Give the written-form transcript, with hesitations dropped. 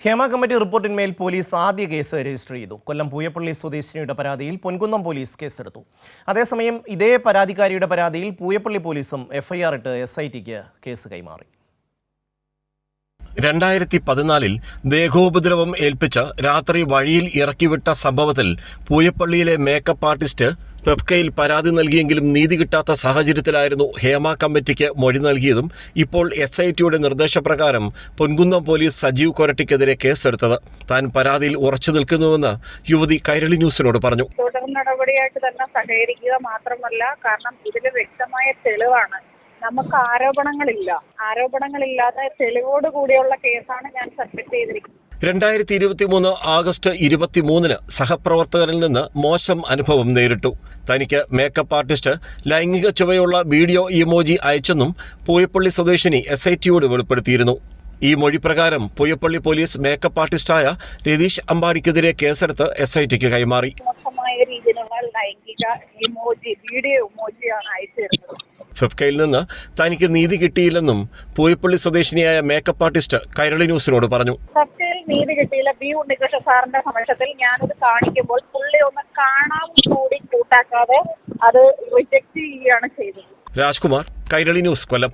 Hema committee റിപ്പോർട്ടിന്മേൽ police ആദ്യ case register ചെയ്തു. കൊല്ലം പൂയപ്പള്ളി സ്വദേശിനിയുടെ പരാതിയിൽ പൊൻകുന്നം പോലീസ് കേസെടുത്തു. അതേസമയം ഇതേ പരാതിക്കാരിയുടെ പരാതിയിൽ പൂയപ്പള്ളി പോലീസും എഫ്ഐആർ ഇട്ട് SITക്ക് കേസ് കൈമാറി. 2014 ദേഹോപദ്രവം ഏൽപ്പിച്ച് രാത്രി വഴിയിൽ ഇറക്കിവിട്ട സംഭവത്തിൽ പൂയപ്പള്ളിയിലെ മേക്കപ്പ് ആർട്ടിസ്റ്റ് പെഫ്കയിൽ പരാതി നൽകിയെങ്കിലും നീതി കിട്ടാത്ത സാഹചര്യത്തിലായിരുന്നു ഹേമ കമ്മിറ്റിക്ക് മൊഴി നൽകിയതും ഇപ്പോൾ SITയുടെ നിർദ്ദേശപ്രകാരം പൊൻകുന്നം പോലീസ് സജീവ് കൊരട്ടിക്കെതിരെ കേസെടുത്തത്. താൻ പരാതിയിൽ ഉറച്ചു നിൽക്കുന്നുവെന്ന് യുവതി കൈരളി ന്യൂസിനോട് പറഞ്ഞു. തുടർ നടപടിയായിട്ട് തന്നെ സഹകരിക്കുക മാത്രമല്ല, കാരണം ഇതിൽ വ്യക്തമായ തെളിവാണ്. നമുക്ക് ആരോപണങ്ങളില്ലാതെ തെളിവോട് കൂടിയുള്ള കേസാണ് ഞാൻ സബ്മിറ്റ് ചെയ്തിരിക്കുന്നത്. 2023 ആഗസ്റ്റ് 23 സഹപ്രവർത്തകരിൽ നിന്ന് മോശം അനുഭവം നേരിട്ടു. തനിക്ക് മേക്കപ്പ് ആർട്ടിസ്റ്റ് ലൈംഗിക ചുവയുള്ള വീഡിയോ ഇമോജി അയച്ചെന്നും പൂയപ്പള്ളി സ്വദേശിനി SITയോട് വെളിപ്പെടുത്തിയിരുന്നു. ഈ മൊഴി പ്രകാരം പൂയപ്പള്ളി പോലീസ് മേക്കപ്പ് ആർട്ടിസ്റ്റായ രതീഷ് അമ്പാടിക്കെതിരെ കേസെടുത്ത് SITക്ക് കൈമാറി. മോശമായ രീതിയിലുള്ള ലൈംഗിക വീഡിയോ ഇമോജിയാണ് അയച്ചിരുന്നത്. ഫെഫ്കയിൽ നിന്ന് തനിക്ക് നീതി കിട്ടിയില്ലെന്നും പൂയപ്പള്ളി സ്വദേശിനിയായ മേക്കപ്പ് ആർട്ടിസ്റ്റ് കൈരളി ന്യൂസിനോട് പറഞ്ഞു. ഫെഫ്കയിൽ നീതി കിട്ടിയില്ല. B. ഉണ്ണികൃഷ്ണ സാറിന്റെ സമക്ഷത്തിൽ ഞാനത് കാണിക്കുമ്പോൾ പുള്ളി ഒന്ന് കാണാൻ കൂടി കൂട്ടാക്കാതെ അത് റിജക്ട് ചെയ്യുകയാണ് ചെയ്തത്. രാജ്കുമാർ, കൈരളി ന്യൂസ്, കൊല്ലം.